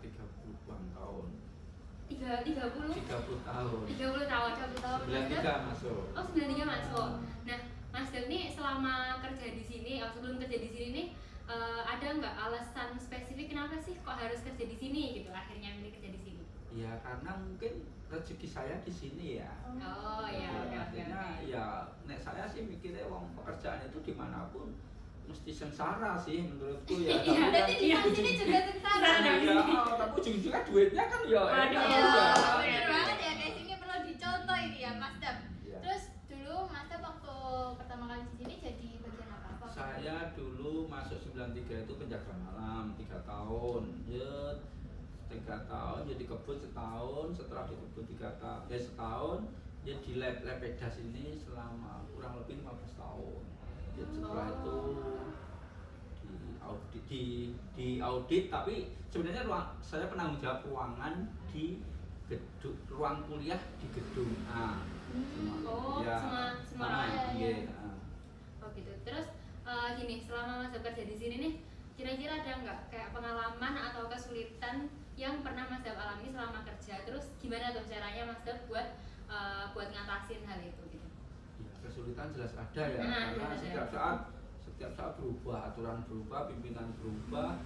30-an tahun. 30 tahun. 30 tahun, 93 masuk. Oh, 93 masuk. Nah, Mas Dev nih selama kerja di sini, sebelum kerja di sini nih ada nggak alasan spesifik kenapa sih kok harus kerja di sini gitu? Akhirnya milih kerja di sini. Ya karena mungkin rezeki saya di sini ya. Oh iya, artinya ya nek saya sih mikirnya wong pekerjaan itu dimanapun mesti sengsara sih menurutku ya. Iya, berarti di sini juga sengsara. Iya, tapi ujung-ujungnya duitnya kan ya enak Iya, juga. bener banget ya guys, ini perlu dicontoh ini ya Mas Dev. Iya. Terus dulu Mas Dev waktu pertama kali di sini jadi bagian apa? Saya dulu masuk 93 itu penjaga malam 3 tahun. Ya 3 tahun jadi kebun setahun, setelah dikebun 3 tahun setahun ya di lab pedas ini selama kurang lebih 15 tahun. Ya setelah itu di audit tapi sebenarnya saya penanggung jawab ruangan di gedung, ruang kuliah di gedung A. Semua ya. Oh gitu. Terus gini, selama Mas Dev kerja di sini nih, kira-kira ada nggak kayak pengalaman atau kesulitan yang pernah Mas Dev alami selama kerja? Terus gimana tuh caranya Mas Dev buat ngatasin hal itu gitu? Ya, kesulitan jelas ada ya, karena setiap saat berubah, aturan berubah, pimpinan berubah,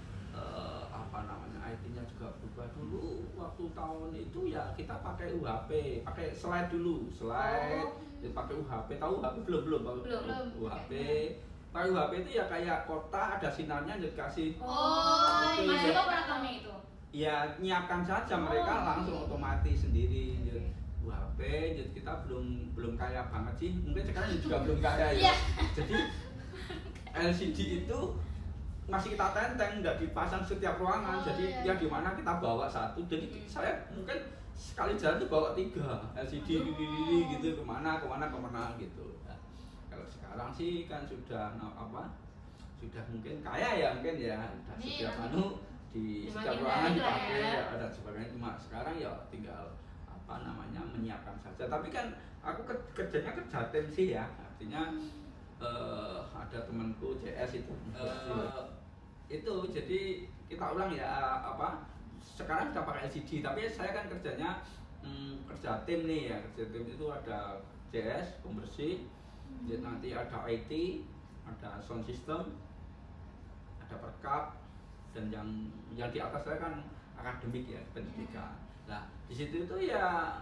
IT-nya juga berubah. Dulu waktu tahun itu ya kita pakai UHP, pakai slide dulu, ya, pakai UHP, tahu UHP belum UHP. Pakai UHP itu ya kayak kota ada sinarnya jadi kasih. Mas Dev pernah itu? Ya nyiapkan saja mereka langsung otomatis sendiri. UHP, jadi kita belum kaya banget sih, mungkin sekarang juga belum kaya ya. Jadi LCD itu masih kita tenteng, nggak dipasang setiap ruangan. Jadi ya di mana kita bawa satu. Jadi saya mungkin sekali jalan tuh bawa 3 LCD gitu kemana gitu. Nah, kalau sekarang sih kan sudah sudah mungkin kaya ya mungkin ya, udah setiap di setiap ruangan dipakai ada sebagainya. Cuma sekarang ya tinggal menyiapkan saja. Tapi kan aku kerjanya kerja tim sih ya, artinya ada temanku CS itu jadi kita ulang ya sekarang sudah pakai LCD tapi saya kan kerjanya kerja tim nih ya, kerja tim itu ada CS pembersih, jadi nanti ada IT, ada sound system, ada perkap, dan yang di atas saya kan akademik ya, pendidikan. Nah di situ itu ya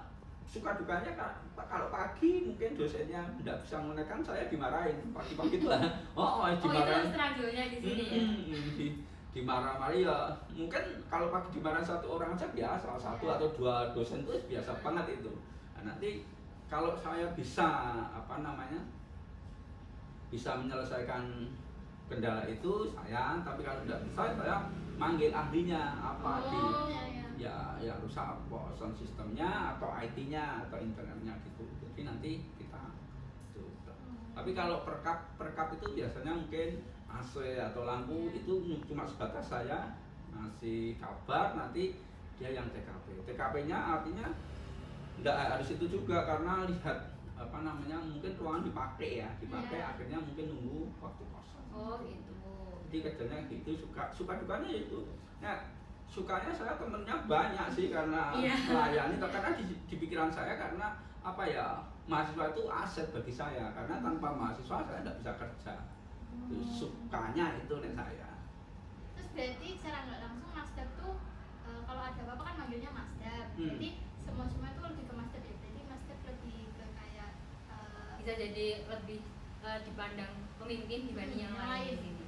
suka dukanya kan, kalau pagi mungkin dosennya tidak bisa menekan, saya dimarahin pagi-pagi itu lah. Dimarahin. Itu struggle-nya di sini ya. Dimarah-marah ya, mungkin kalau pagi dimarahin satu orang aja biasa, satu atau 2 dosen itu biasa banget itu. Nah, nanti kalau saya bisa bisa menyelesaikan kendala itu saya, tapi kalau tidak bisa saya manggil ahlinya ya rusak apa sound sistemnya atau IT-nya atau internetnya gitu. Jadi nanti kita coba. Tapi kalau perkap itu biasanya mungkin AC atau lampu itu cuma sebatas saya ngasih kabar, nanti dia yang TKP. TKP-nya artinya enggak harus itu juga karena lihat mungkin ruangan dipakai akhirnya mungkin nunggu waktu kosong. Oh gitu. Jadi kerjanya gitu, suka dukanya itu. Nah, sukanya saya temennya banyak sih karena melayani, karena di pikiran saya karena mahasiswa itu aset bagi saya, karena tanpa mahasiswa saya tidak bisa kerja. Sukanya itu nih saya. Terus berarti secara nggak langsung Mas Dev tuh kalau ada apa-apa kan manggilnya Mas Dev. Jadi semua itu lebih ke Mas Dev ya. Berarti Mas Dev lebih ke kayak bisa jadi lebih dipandang pemimpin dibanding yang lain di sini.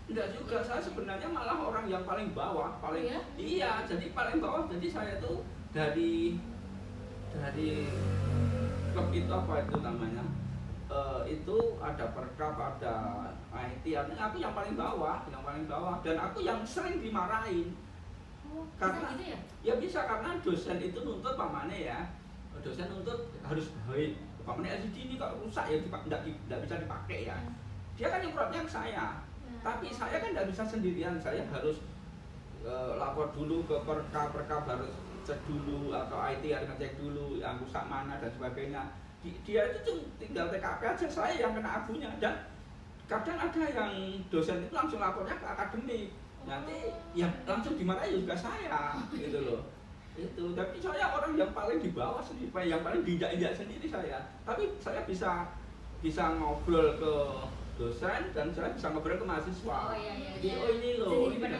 Enggak juga, saya sebenarnya malah orang yang paling bawah, iya, jadi paling bawah. Jadi saya tuh dari klub itu itu namanya, itu ada perkap, ada IT, artinya aku yang paling bawah, dan aku yang sering dimarahin. Karena gitu ya? Ya bisa, karena dosen itu nuntut dosen nuntut harus baik. LCD ini kok rusak ya, tidak bisa dipakai ya. Dia kan nyemprotnya ke saya. Tapi saya kan tidak bisa sendirian, saya harus lapor dulu ke perkap harus cek dulu, atau IT harus ngecek dulu yang rusak mana dan sebagainya. Dia itu tinggal TKP aja, saya yang kena abunya. Dan kadang ada yang dosen itu langsung lapornya ke akademik. nanti yang langsung dimarahi juga saya gitu loh. Itu tapi saya orang yang paling di bawah sendiri, yang paling diinjak-injak sendiri saya, tapi saya bisa ngobrol ke dosen dan saya bisa ngobrol ke mahasiswa. Jadi oh ini loh ini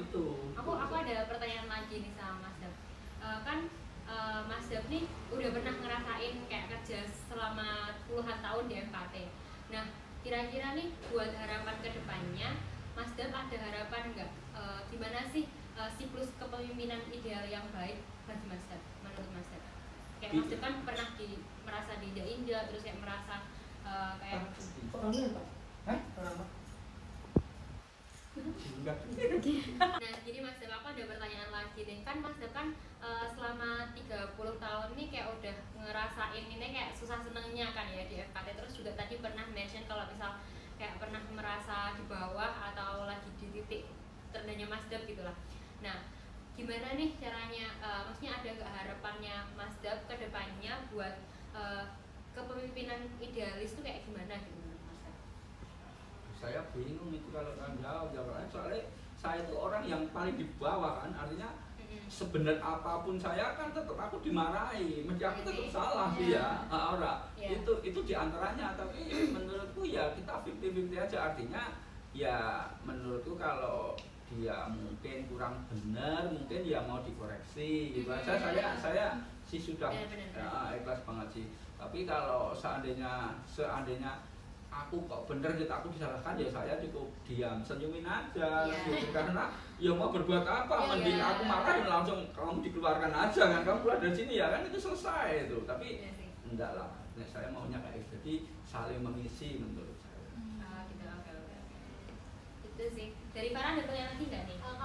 itu. Aku ada pertanyaan lagi nih sama Mas Dap. Kan Mas Dap nih udah pernah ngerasain kayak kerja selama puluhan tahun di FKT. Nah kira-kira nih buat harapan kedepannya Mas Dap ada harapan nggak? Gimana sih siklus kepemimpinan ideal yang baik bagi Mas Dap, menurut Mas Dap? Kayak Mas Dap kan pernah merasa diinjak-injak, terus kayak merasa kayak Nah, jadi Mas Dap aku ada pertanyaan lagi nih. Kan Mas Dap kan selama 30 tahun nih kayak udah ngerasain ini kayak susah senengnya kan ya di FKT. Terus juga tadi pernah mention kalau misal kayak pernah merasa di bawah atau lagi di titik terendahnya Mas Dap gitu lah. Nah, gimana nih caranya, maksudnya ada nggak harapannya Mas Dap ke depannya buat kepemimpinan idealis itu kayak gimana gitu menurut Mas Dap? Saya bingung itu kalau kan jawabnya, soalnya saya itu orang yang paling di bawah kan, artinya sebenarnya apapun saya kan tetap aku dimarahi, mesti aku tetap salah sih ya, itu diantaranya. Tapi menurutku ya kita 50-50 aja, artinya ya menurutku kalau dia mungkin kurang benar, mungkin ya mau dikoreksi gitu aja. Saya sih sudah ikhlas banget sih. Tapi kalau seandainya aku kok bener gitu, aku disalahkan ya saya cukup diam, senyumin aja gitu. Karena ya mau berbuat apa, mending aku marahin langsung kamu dikeluarkan aja kan, kamu keluar dari sini ya kan, itu selesai itu. Tapi enggak lah, saya maunya kayak gitu, jadi saling mengisi menurut saya. Gitu, oke. Itu sih. Dari Farah ada pertanyaan lagi nggak nih? Kalau